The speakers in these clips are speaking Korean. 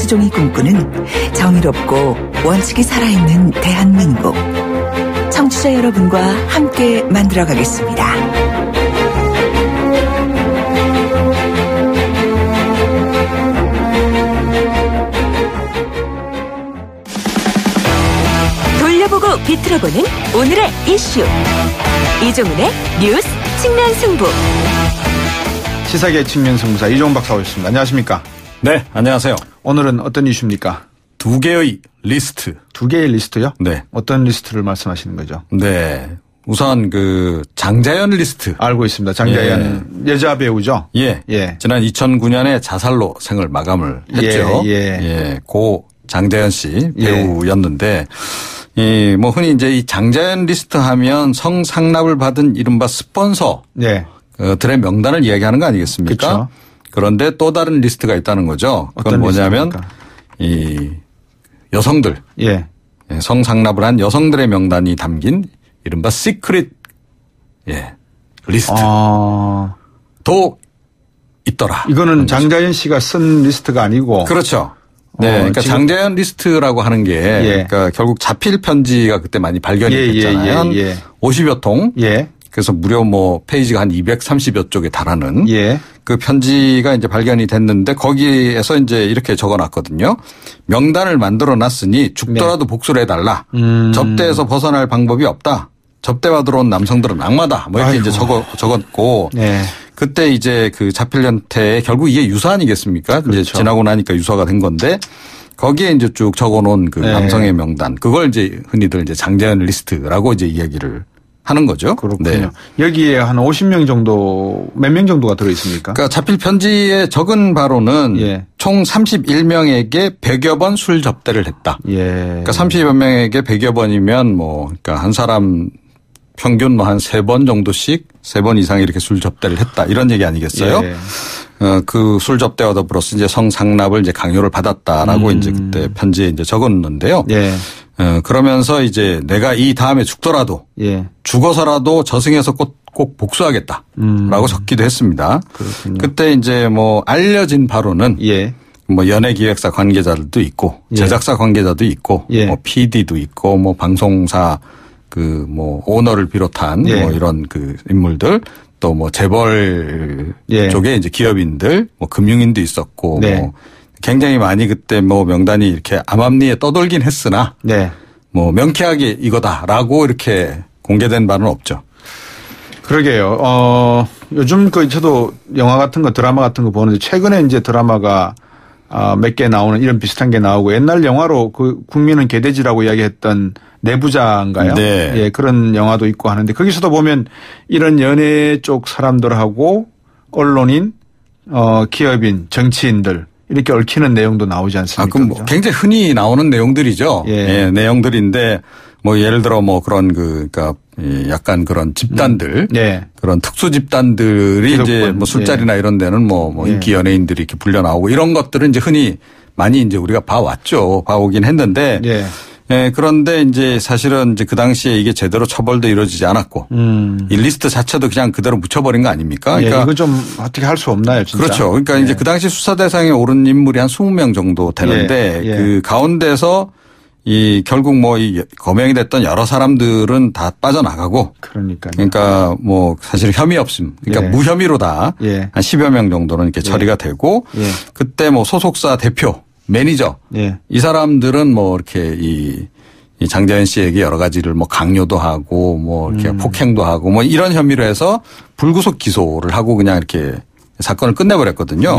김수종이 꿈꾸는 정의롭고 원칙이 살아있는 대한민국. 청취자 여러분과 함께 만들어가겠습니다. 돌려보고 비틀어보는 오늘의 이슈. 이종훈의 뉴스 측면 승부. 시사계 측면 승부사 이종훈 박사 오셨습니다. 안녕하십니까? 네, 안녕하세요. 오늘은 어떤 이슈입니까? 두 개의 리스트. 두 개의 리스트요? 네. 어떤 리스트를 말씀하시는 거죠? 네. 우선 장자연 리스트. 알고 있습니다. 장자연 여자 배우죠? 예. 지난 2009년에 자살로 생을 마감을 했죠. 고 장자연 씨 배우였는데 흔히 이제 이 장자연 리스트 하면 성상납을 받은 이른바 스폰서. 들의 명단을 이야기하는 거 아니겠습니까? 그렇죠. 그런데 또 다른 리스트가 있다는 거죠. 그건 뭐냐면 이 여성들. 성상납을 한 여성들의 명단이 담긴 이른바 시크릿 리스트. 도 있더라. 이거는 장자연 씨가 쓴 리스트가 아니고. 그렇죠. 네. 그러니까 장자연 리스트라고 하는 게 그러니까 결국 자필 편지가 그때 많이 발견이 됐잖아요. 한 50여 통. 그래서 무려 페이지가 한 230여 쪽에 달하는 그 편지가 이제 발견이 됐는데 거기에서 이제 이렇게 적어 놨거든요. 명단을 만들어 놨으니 죽더라도 복수를 해달라. 접대에서 벗어날 방법이 없다. 접대와 들어온 남성들은 악마다. 이렇게 이제 적었고. 그때 이제 그 자필 형태에 결국 이게 유서 아니겠습니까? 그렇죠. 이제 지나고 나니까 유서가 된 건데 거기에 이제 쭉 적어 놓은 그 남성의 명단. 그걸 이제 흔히들 이제 장자연 리스트라고 이제 이야기를 하는 거죠. 그렇군요. 네. 여기에 한 50명 정도, 몇 명 정도가 들어있습니까? 그러니까 자필 편지에 적은 바로는 총 31명에게 100여 번 술 접대를 했다. 그러니까 30여 명에게 100여 번이면 그러니까 한 사람 평균 한 3번 정도씩 3번 이상 이렇게 술 접대를 했다. 이런 얘기 아니겠어요? 그 술 접대와 더불어서 이제 성상납을 이제 강요를 받았다라고 이제 그때 편지에 이제 적었는데요. 그러면서 이제 내가 이 다음에 죽더라도 죽어서라도 저승에서 꼭 복수하겠다라고 적기도 했습니다. 그렇군요. 그때 이제 알려진 바로는 연예기획사 관계자들도 있고 제작사 관계자도 있고 PD도 있고 방송사 오너를 비롯한 이런 인물들 또 재벌 쪽에 이제 기업인들 금융인도 있었고 굉장히 많이 그때 명단이 이렇게 암암리에 떠돌긴 했으나 명쾌하게 이거다라고 이렇게 공개된 바는 없죠. 그러게요. 요즘 저도 영화 같은 거 드라마 같은 거 보는데 최근에 이제 드라마가 몇 개 나오는 이런 비슷한 게 나오고 옛날 영화로 국민은 개돼지라고 이야기했던 내부자인가요? 그런 영화도 있고 하는데 거기서도 보면 이런 연예 쪽 사람들하고 언론인, 기업인, 정치인들 이렇게 얽히는 내용도 나오지 않습니까? 그럼 굉장히 흔히 나오는 내용들이죠. 내용들인데 예를 들어 그런 그러니까 약간 그런 집단들, 그런 특수 집단들이 이제 술자리나 이런 데는 인기 연예인들이 이렇게 불려 나오고 이런 것들은 이제 흔히 많이 이제 우리가 봐오긴 했는데. 그런데 이제 사실은 이제 그 당시에 이게 제대로 처벌도 이루어지지 않았고 이 리스트 자체도 그냥 그대로 묻혀버린 거 아닙니까? 그러니까 이거 좀 어떻게 할 수 없나요, 진짜? 그렇죠. 그러니까 이제 그 당시 수사 대상에 오른 인물이 한 20명 정도 되는데 그 가운데서 이 결국 이 거명이 됐던 여러 사람들은 다 빠져나가고 그러니까 사실 혐의 없음. 그러니까 무혐의로 다 한 10여 명 정도는 이렇게 처리가 되고 그때 소속사 대표 매니저 이 사람들은 이렇게 이 장자연 씨에게 여러 가지를 강요도 하고 이렇게 폭행도 하고 이런 혐의로 해서 불구속 기소를 하고 그냥 이렇게 사건을 끝내버렸거든요.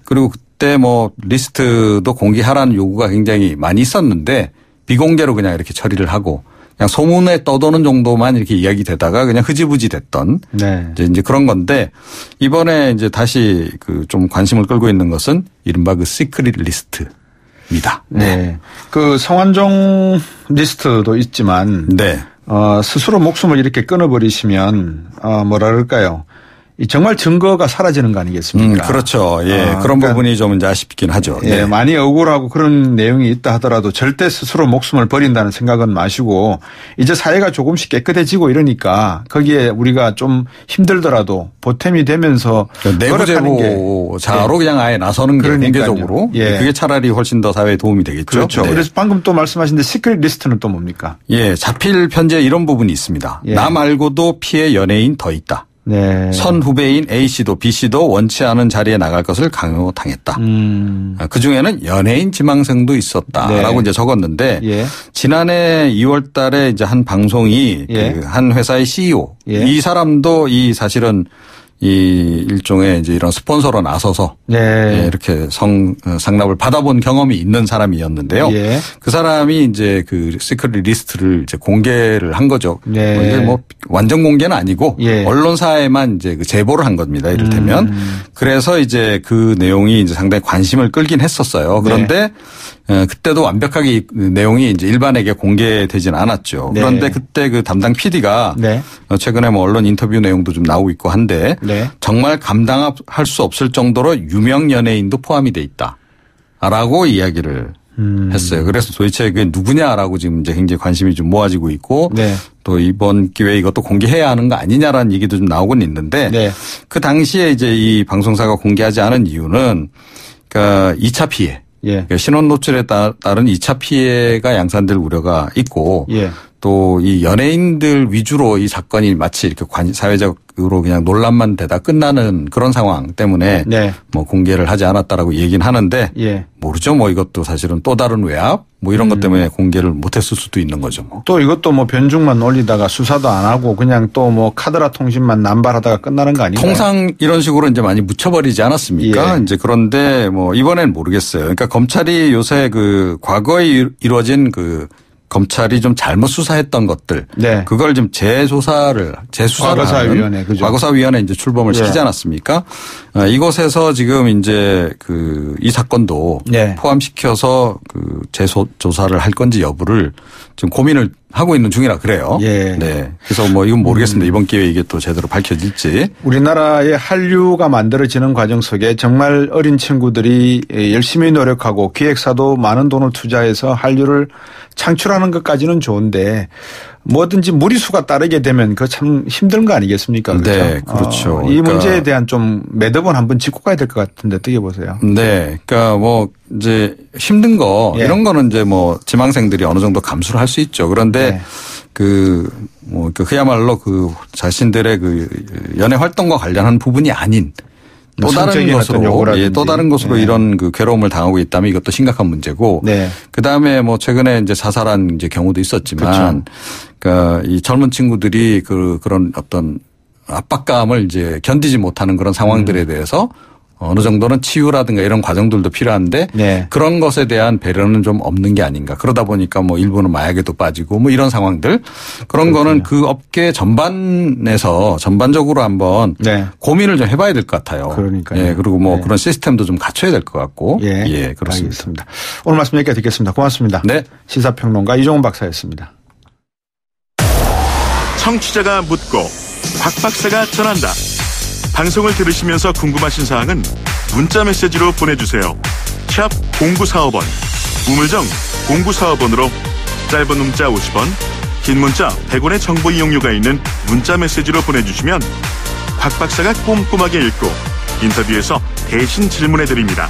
그리고 그때 리스트도 공개하라는 요구가 굉장히 많이 있었는데 비공개로 그냥 이렇게 처리를 하고 그냥 소문에 떠도는 정도만 이렇게 이야기되다가 그냥 흐지부지 됐던 이제 그런 건데 이번에 이제 다시 좀 관심을 끌고 있는 것은 이른바 시크릿 리스트입니다. 그 성완종 리스트도 있지만 스스로 목숨을 이렇게 끊어버리시면 뭐라 그럴까요? 정말 증거가 사라지는 거 아니겠습니까? 그렇죠. 예. 그런 부분이 좀 이제 아쉽긴 하죠. 예. 네. 많이 억울하고 그런 내용이 있다 하더라도 절대 스스로 목숨을 버린다는 생각은 마시고 이제 사회가 조금씩 깨끗해지고 이러니까 거기에 우리가 좀 힘들더라도 보탬이 되면서 내부 제보자로 그냥 아예 나서는 게 공개적으로 그게 차라리 훨씬 더 사회에 도움이 되겠죠. 그렇죠. 네. 그래서 방금 또 말씀하신 시크릿 리스트는 또 뭡니까? 예. 자필 편지에 이런 부분이 있습니다. 나 말고도 피해 연예인 더 있다. 네. 선 후배인 A씨도 B씨도 원치 않은 자리에 나갈 것을 강요당했다. 그중에는 연예인 지망생도 있었다라고 이제 적었는데 지난해 2월 달에 이제 한 방송이 그 한 회사의 CEO 이 사람도 이 사실은 이 일종의 이제 이런 스폰서로 나서서 이렇게 상납을 받아본 경험이 있는 사람이었는데요. 그 사람이 이제 그 시크릿 리스트를 이제 공개를 한 거죠. 이게 뭐 완전 공개는 아니고 언론사에만 이제 그 제보를 한 겁니다. 이를테면 그래서 이제 그 내용이 이제 상당히 관심을 끌긴 했었어요. 그런데 그때도 완벽하게 이 내용이 이제 일반에게 공개되지는 않았죠. 그런데 그때 그 담당 PD가 최근에 뭐 언론 인터뷰 내용도 좀 나오고 있고 한데 정말 감당할 수 없을 정도로 유명 연예인도 포함이 돼 있다라고 이야기를 했어요. 그래서 도대체 그게 누구냐라고 지금 이제 굉장히 관심이 좀 모아지고 있고 또 이번 기회에 이것도 공개해야 하는 거 아니냐라는 얘기도 좀 나오곤 있는데 그 당시에 이제 이 방송사가 공개하지 않은 이유는 그러니까 2차 피해. 그러니까 신원 노출에 따른 2차 피해가 양산될 우려가 있고 또 이 연예인들 위주로 이 사건이 마치 이렇게 사회적으로 그냥 논란만 되다 끝나는 그런 상황 때문에 뭐 공개를 하지 않았다라고 얘기는 하는데 모르죠. 뭐 이것도 사실은 또 다른 외압 뭐 이런 것 때문에 공개를 못했을 수도 있는 거죠. 뭐. 또 이것도 뭐 변죽만 올리다가 수사도 안 하고 그냥 또 뭐 카드라 통신만 남발하다가 끝나는 거 아닌가요? 통상 이런 식으로 이제 많이 묻혀버리지 않았습니까? 이제 그런데 뭐 이번엔 모르겠어요. 그러니까 검찰이 요새 그 과거에 이루어진 그 검찰이 좀 잘못 수사했던 것들, 그걸 좀 재수사를 과거사위원회, 과거사위원회 이제 출범을 시키지 않았습니까? 이곳에서 지금 이제 그 이 사건도 포함시켜서 그 재조사를 할 건지 여부를 지금 고민을 하고 있는 중이라 그래요. 그래서 뭐 이건 모르겠습니다. 이번 기회에 이게 또 제대로 밝혀질지. 우리나라의 한류가 만들어지는 과정 속에 정말 어린 친구들이 열심히 노력하고 기획사도 많은 돈을 투자해서 한류를 창출하는 것까지는 좋은데 뭐든지 무리수가 따르게 되면 그거 참 힘든 거 아니겠습니까? 그렇죠? 네, 그렇죠. 이 문제에 대한 좀 매듭은 한번 짚고 가야 될 것 같은데 어떻게 보세요? 네. 그러니까 뭐 이제 힘든 거 이런 거는 이제 뭐 지망생들이 어느 정도 감수를 할 수 있죠. 그런데 그야말로 그 자신들의 그 연애 활동과 관련한 부분이 아닌 또 다른 것으로 또 다른 것으로 이런 그 괴로움을 당하고 있다면 이것도 심각한 문제고 그다음에 뭐 최근에 이제 자살한 이제 경우도 있었지만 그러니까 이 젊은 친구들이 그런 어떤 압박감을 이제 견디지 못하는 그런 상황들에 대해서 어느 정도는 치유라든가 이런 과정들도 필요한데 그런 것에 대한 배려는 좀 없는 게 아닌가. 그러다 보니까 뭐 일부는 마약에도 빠지고 뭐 이런 상황들 그런 거는 그 업계 전반적으로 한번 고민을 좀 해봐야 될 것 같아요. 그러니까요. 그리고 뭐 그런 시스템도 좀 갖춰야 될 것 같고. 그렇습니다. 알겠습니다. 오늘 말씀 여기까지 듣겠습니다. 고맙습니다. 시사평론가 이종훈 박사였습니다. 청취자가 묻고 박 박사가 전한다. 방송을 들으시면서 궁금하신 사항은 문자 메시지로 보내주세요. 샵 0945번, 우물정 0945번으로 짧은 문자 50원, 긴 문자 100원의 정보 이용료가 있는 문자 메시지로 보내주시면 박 박사가 꼼꼼하게 읽고 인터뷰에서 대신 질문해드립니다.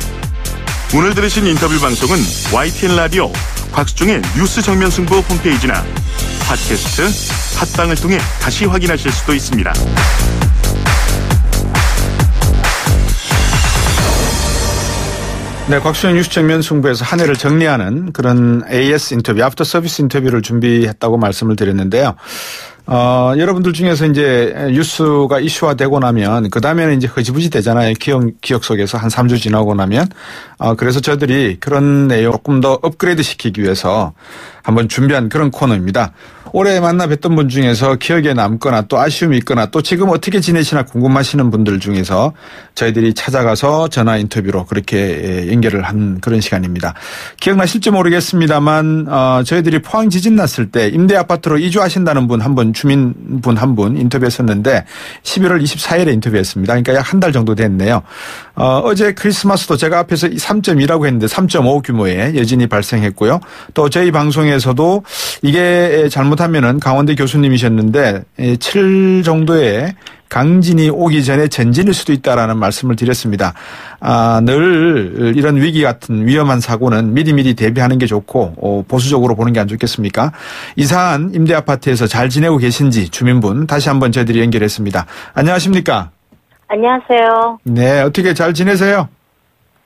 오늘 들으신 인터뷰 방송은 YTN 라디오 곽수종의 뉴스 정면 승부 홈페이지나 팟캐스트, 팟빵을 통해 다시 확인하실 수도 있습니다. 네, 곽수종 뉴스 정면 승부에서 한 해를 정리하는 그런 AS 인터뷰, 애프터 서비스 인터뷰를 준비했다고 말씀을 드렸는데요. 여러분들 중에서 이제 뉴스가 이슈화되고 나면 그 다음에는 이제 흐지부지 되잖아요. 기억 속에서 한 3주 지나고 나면. 그래서 저희들이 그런 내용 조금 더 업그레이드 시키기 위해서 한번 준비한 그런 코너입니다. 올해 만나 뵀던 분 중에서 기억에 남거나 또 아쉬움이 있거나 또 지금 어떻게 지내시나 궁금하시는 분들 중에서 저희들이 찾아가서 전화 인터뷰로 그렇게 연결을 한 그런 시간입니다. 기억나실지 모르겠습니다만 저희들이 포항 지진 났을 때 임대 아파트로 이주하신다는 분 한 분 주민분 한 분 인터뷰했었는데 11월 24일에 인터뷰했습니다. 그러니까 약 한 달 정도 됐네요. 어제 크리스마스도 제가 앞에서 3.2라고 했는데 3.5 규모의 여진이 발생했고요. 또 저희 방송에서도 이게 잘못하면은 강원대 교수님이셨는데 7 정도의 강진이 오기 전에 전진일 수도 있다라는 말씀을 드렸습니다. 늘 이런 위기 같은 위험한 사고는 미리미리 대비하는 게 좋고 보수적으로 보는 게 안 좋겠습니까? 이사한 임대아파트에서 잘 지내고 계신지 주민분 다시 한번 저희들이 연결했습니다. 안녕하십니까? 안녕하세요. 네, 어떻게 잘 지내세요?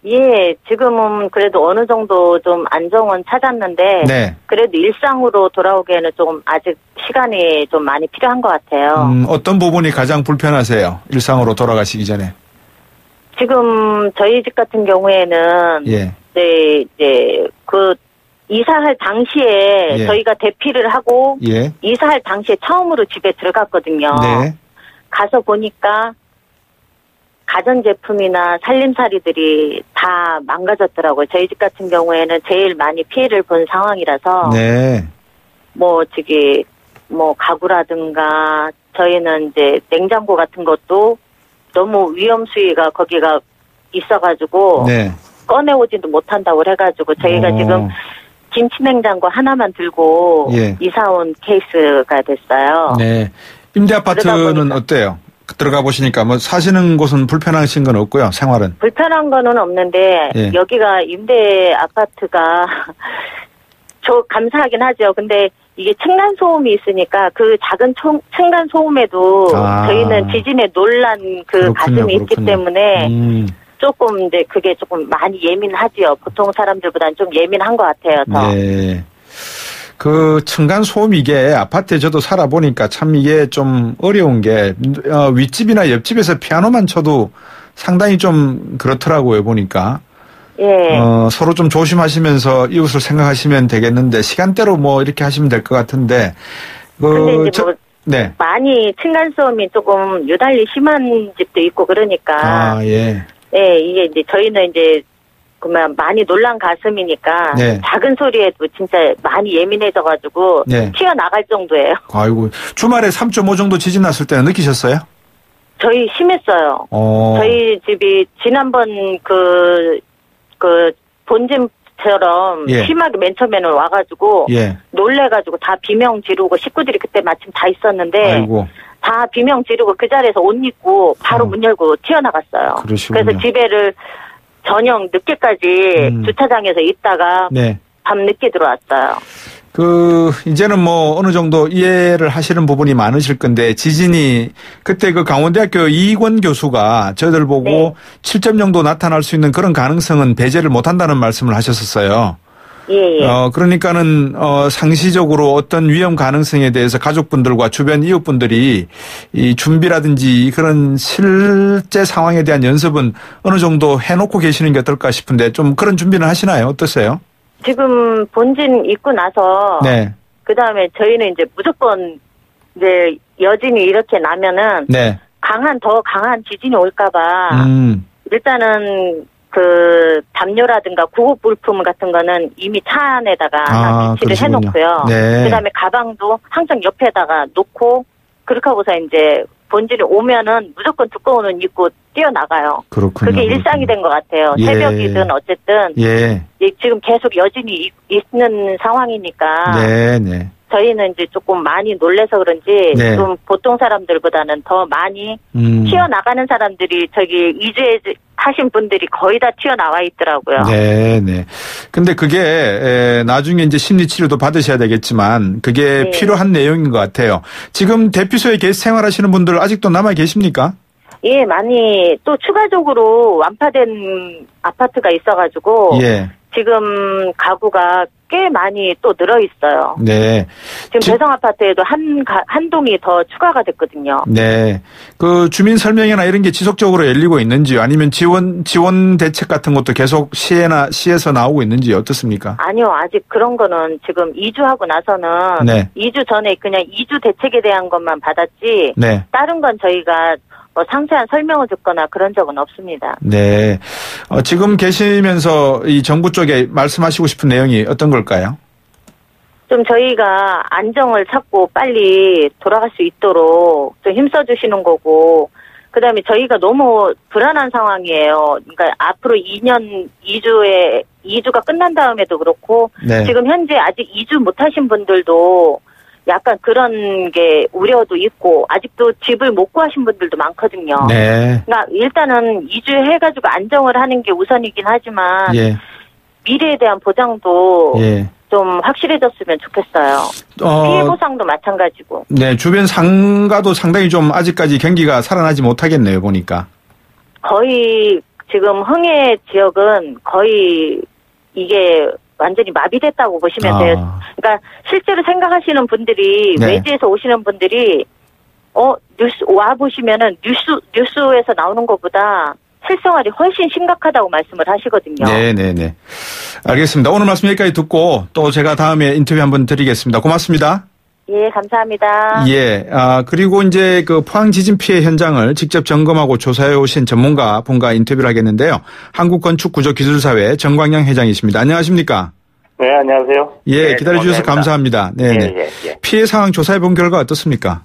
예, 지금은 그래도 어느 정도 좀 안정은 찾았는데 네. 그래도 일상으로 돌아오기에는 좀 아직 시간이 좀 많이 필요한 것 같아요. 어떤 부분이 가장 불편하세요? 일상으로 돌아가시기 전에. 지금 저희 집 같은 경우에는 예. 이제 그 이사할 당시에 예. 저희가 대피를 하고 예. 이사할 당시에 처음으로 집에 들어갔거든요. 네. 가서 보니까 가전제품이나 살림살이들이 다 망가졌더라고요. 저희 집 같은 경우에는 제일 많이 피해를 본 상황이라서. 네. 가구라든가 저희는 이제 냉장고 같은 것도 너무 위험 수위가 거기가 있어가지고. 네. 꺼내오지도 못한다고 해가지고 저희가 지금 김치냉장고 하나만 들고 예. 이사온 케이스가 됐어요. 네. 임대아파트는 어때요? 들어가 보시니까 뭐 사시는 곳은 불편하신 건 없고요. 생활은. 불편한 거는 없는데 예. 여기가 임대 아파트가 저 감사하긴 하죠. 근데 이게 층간 소음이 있으니까 그 작은 층간 소음에도 저희는 지진에 놀란 그 가슴이 있기 때문에 조금 이제 그게 조금 많이 예민하지요. 보통 사람들보다는 좀 예민한 것 같아요. 더. 네. 그 층간 소음 이게 아파트에 저도 살아보니까 참 이게 좀 어려운 게 윗집이나 옆집에서 피아노만 쳐도 상당히 좀 그렇더라고요 보니까. 예. 서로 좀 조심하시면서 이웃을 생각하시면 되겠는데 시간대로 뭐 이렇게 하시면 될 것 같은데. 근데 이제 네. 많이 층간 소음이 조금 유달리 심한 집도 있고 그러니까. 예. 네, 이게 이제 저희는 이제 그러면 많이 놀란 가슴이니까 네. 작은 소리에도 진짜 많이 예민해져가지고 네. 튀어나갈 정도예요. 아이고 주말에 3.5 정도 지진 났을 때는 느끼셨어요? 저희 심했어요. 저희 집이 지난번 그 본진처럼 예. 심하게 맨 처음에는 와가지고 예. 놀래가지고 다 비명 지르고 식구들이 그때 마침 다 있었는데 아이고. 다 비명 지르고 그 자리에서 옷 입고 바로 문 열고 튀어나갔어요. 그러시군요. 그래서 집에를 저녁 늦게까지 주차장에서 있다가 네. 밤 늦게 들어왔어요. 이제는 뭐 어느 정도 이해를 하시는 부분이 많으실 건데 지진이 그때 그 강원대학교 이익원 교수가 저희들 보고 네. 7점 정도 나타날 수 있는 그런 가능성은 배제를 못 한다는 말씀을 하셨었어요. 예. 그러니까는 상시적으로 어떤 위험 가능성에 대해서 가족분들과 주변 이웃분들이 이 준비라든지 그런 실제 상황에 대한 연습은 어느 정도 해놓고 계시는 게 어떨까 싶은데 좀 그런 준비는 하시나요? 어떠세요? 지금 본진 있고 나서 네. 그다음에 저희는 이제 무조건 이제 여진이 이렇게 나면은 네. 더 강한 지진이 올까봐 일단은 그 담요라든가 구급 물품 같은 거는 이미 차 안에다가 비치를 해놓고요. 네. 그다음에 가방도 항상 옆에다가 놓고 그렇게 하고서 이제 본질이 오면은 무조건 두꺼운 옷 입고 뛰어나가요. 그렇군요. 그게 일상이 된 것 같아요. 예. 새벽이든 어쨌든 예. 지금 계속 여진이 있는 상황이니까 네. 저희는 이제 조금 많이 놀래서 그런지 네. 좀 보통 사람들보다는 더 많이 튀어나가는 사람들이 저기 이주해 하신 분들이 거의 다 튀어나와 있더라고요. 네. 근데 그게 나중에 이제 심리치료도 받으셔야 되겠지만 그게 네. 필요한 내용인 것 같아요. 지금 대피소에 계속 생활하시는 분들 아직도 남아 계십니까? 예, 많이 또 추가적으로 완파된 아파트가 있어가지고 예. 지금 가구가 꽤 많이 또 늘어 있어요. 네. 지금 대성 아파트에도 한 동이 더 추가가 됐거든요. 네. 그 주민 설명회나 이런 게 지속적으로 열리고 있는지요? 아니면 지원 대책 같은 것도 계속 시에서 나오고 있는지 어떻습니까? 아니요, 아직 그런 거는 지금 이주하고 나서는 네. 이주 전에 그냥 이주 대책에 대한 것만 받았지. 네. 다른 건 저희가 상세한 설명을 듣거나 그런 적은 없습니다. 네. 지금 계시면서 이 정부 쪽에 말씀하시고 싶은 내용이 어떤 걸까요? 좀 저희가 안정을 찾고 빨리 돌아갈 수 있도록 좀 힘써주시는 거고, 그 다음에 저희가 너무 불안한 상황이에요. 그러니까 앞으로 2주가 끝난 다음에도 그렇고, 네. 지금 현재 아직 이주 못하신 분들도 약간 그런 게 우려도 있고, 아직도 집을 못 구하신 분들도 많거든요. 네. 그러니까 일단은 2주 해가지고 안정을 하는 게 우선이긴 하지만, 예. 미래에 대한 보장도 예. 좀 확실해졌으면 좋겠어요. 피해 보상도 마찬가지고. 네, 주변 상가도 상당히 좀 아직까지 경기가 살아나지 못하겠네요, 보니까. 거의 지금 흥해 지역은 거의 이게 완전히 마비됐다고 보시면 돼요. 그러니까 실제로 생각하시는 분들이 네. 외지에서 오시는 분들이 뉴스 와 보시면은 뉴스에서 나오는 것보다 실생활이 훨씬 심각하다고 말씀을 하시거든요. 네네네. 알겠습니다. 오늘 말씀 여기까지 듣고 또 제가 다음에 인터뷰 한번 드리겠습니다. 고맙습니다. 예, 감사합니다. 예. 그리고 이제 그 포항 지진 피해 현장을 직접 점검하고 조사해 오신 전문가 분과 인터뷰를 하겠는데요. 한국건축구조기술사회 정광영 회장이십니다. 안녕하십니까? 네, 안녕하세요. 예, 기다려주셔서 감사합니다. 네네. 예. 피해 상황 조사해 본 결과 어떻습니까?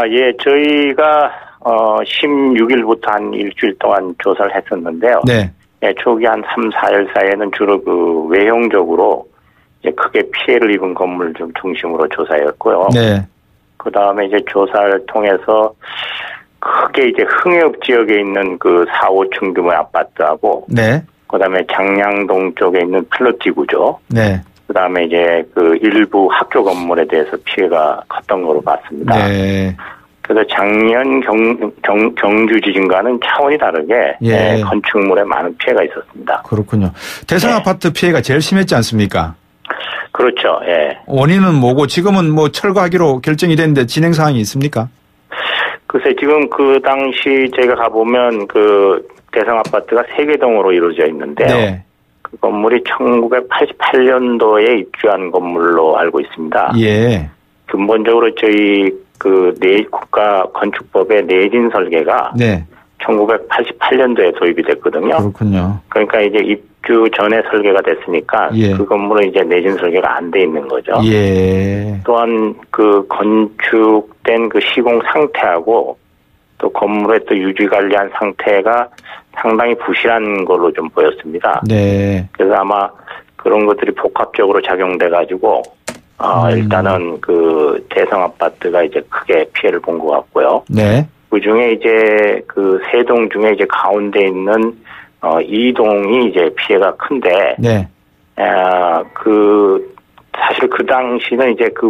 예, 저희가 16일부터 한 일주일 동안 조사를 했었는데요. 네. 예, 초기 한 3, 4일 사이에는 주로 그 외형적으로 이제 크게 피해를 입은 건물 좀 중심으로 조사했고요. 네. 그 다음에 이제 조사를 통해서 크게 이제 흥해읍 지역에 있는 그 4, 5층 규모의 아파트하고. 네. 그 다음에 장량동 쪽에 있는 필로티 구조. 네. 그 다음에 이제 그 일부 학교 건물에 대해서 피해가 컸던 거로 봤습니다. 네. 그래서 작년 경주 지진과는 차원이 다르게 예. 건축물에 많은 피해가 있었습니다. 그렇군요. 대상 아파트 피해가 제일 심했지 않습니까? 그렇죠. 예. 원인은 뭐고 지금은 뭐 철거하기로 결정이 됐는데 진행 사항이 있습니까? 글쎄 지금 그 당시 제가 가보면 그 대상 아파트가 3개 동으로 이루어져 있는데요. 네. 그 건물이 1988년도에 입주한 건물로 알고 있습니다. 예. 근본적으로 저희 그 국가 건축법의 내진 설계가 네. 1988년도에 도입이 됐거든요. 그렇군요. 그러니까 이제 입주 전에 설계가 됐으니까 예. 그 건물은 이제 내진 설계가 안 돼 있는 거죠. 예. 또한 그 건축된 그 시공 상태하고 또 건물의 또 유지 관리한 상태가 상당히 부실한 걸로 좀 보였습니다. 네. 그래서 아마 그런 것들이 복합적으로 작용돼 가지고 일단은 그 대상 아파트가 이제 크게 피해를 본 것 같고요. 네. 그 중에 이제 그 3동 중에 이제 가운데 있는 2동이 이제 피해가 큰데, 네. 사실 그 당시는 이제 그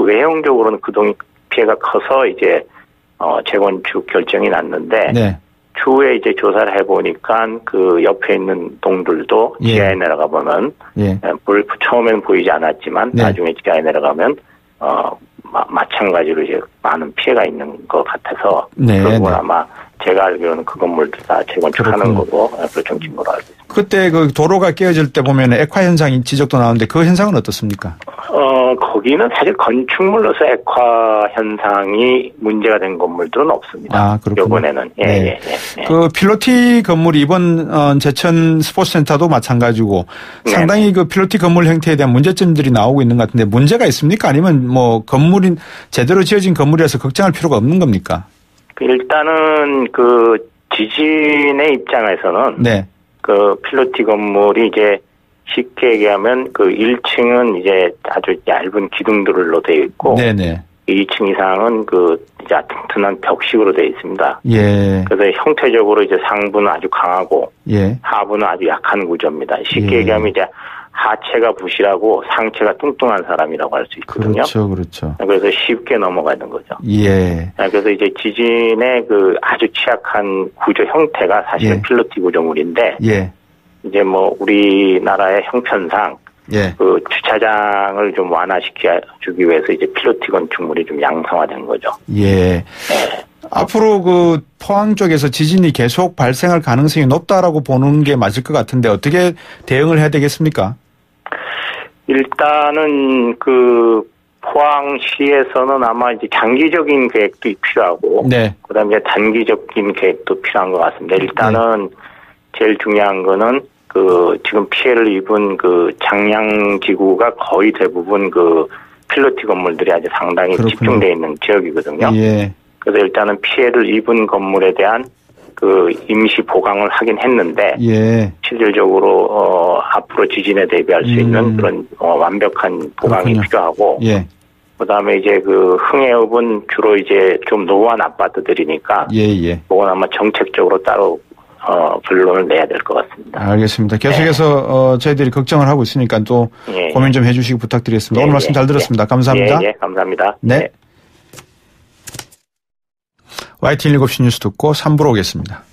외형적으로는 그 동이 피해가 커서 이제 재건축 결정이 났는데, 네. 추후에 이제 조사를 해보니까 그 옆에 있는 동들도 예. 지하에 내려가 보면 예. 처음에는 보이지 않았지만 네. 나중에 지하에 내려가면 마찬가지로 이제 많은 피해가 있는 것 같아서 네. 그건 아마 제가 알기로는 그 건물도 다 재건축하는 거고 그런 정도로 알고 있습니다. 그때 그 도로가 깨어질 때 보면 액화 현상이 지적도 나오는데 그 현상은 어떻습니까? 거기는 사실 건축물로서 액화 현상이 문제가 된 건물들은 없습니다. 아, 그렇군요. 이번에는 예. 그 필로티 건물이 이번 제천 스포츠센터도 마찬가지고 네. 상당히 그 필로티 건물 형태에 대한 문제점들이 나오고 있는 것 같은데 문제가 있습니까? 아니면 뭐 건물인 제대로 지어진 건물이라서 걱정할 필요가 없는 겁니까? 일단은 그 지진의 입장에서는 네. 그 필로티 건물이 이제 쉽게 얘기하면 그 1층은 이제 아주 얇은 기둥들로 되어 있고 네네. 2층 이상은 그 이제 튼튼한 벽식으로 되어 있습니다. 예. 그래서 형태적으로 이제 상부는 아주 강하고 예. 하부는 아주 약한 구조입니다. 쉽게 예. 얘기하면 이제 하체가 부실하고 상체가 뚱뚱한 사람이라고 할 수 있거든요. 그렇죠. 그래서 쉽게 넘어가는 거죠. 예. 그래서 이제 지진의 그 아주 취약한 구조 형태가 사실은 예. 필로티 구조물인데 예. 이제 뭐 우리나라의 형편상 예. 그 주차장을 좀 완화시켜주기 위해서 이제 필로티 건축물이 좀 양성화된 거죠. 예. 네. 앞으로 그 포항 쪽에서 지진이 계속 발생할 가능성이 높다라고 보는 게 맞을 것 같은데 어떻게 대응을 해야 되겠습니까? 일단은 그 포항시에서는 아마 이제 장기적인 계획도 필요하고, 네. 그다음에 단기적인 계획도 필요한 것 같습니다. 일단은 네. 제일 중요한 거는 그 그 지금 피해를 입은 그 장량지구가 거의 대부분 그 필로티 건물들이 아주 상당히 그렇군요. 집중되어 있는 지역이거든요. 예. 그래서 일단은 피해를 입은 건물에 대한 그 임시 보강을 하긴 했는데 예. 실질적으로 앞으로 지진에 대비할 수 있는 그런 완벽한 보강이 그렇군요. 필요하고 예. 그다음에 이제 그 흥해읍은 주로 이제 좀 노후한 아파트들이니까 예. 그건 아마 정책적으로 따로 결론을 내야 될 것 같습니다. 알겠습니다. 계속해서 저희들이 걱정을 하고 있으니까 또 예. 고민 좀 해주시기 부탁드리겠습니다. 오늘 말씀 잘 들었습니다. 감사합니다. 예, 감사합니다. 네. YTN 7시 뉴스 듣고 3부로 오겠습니다.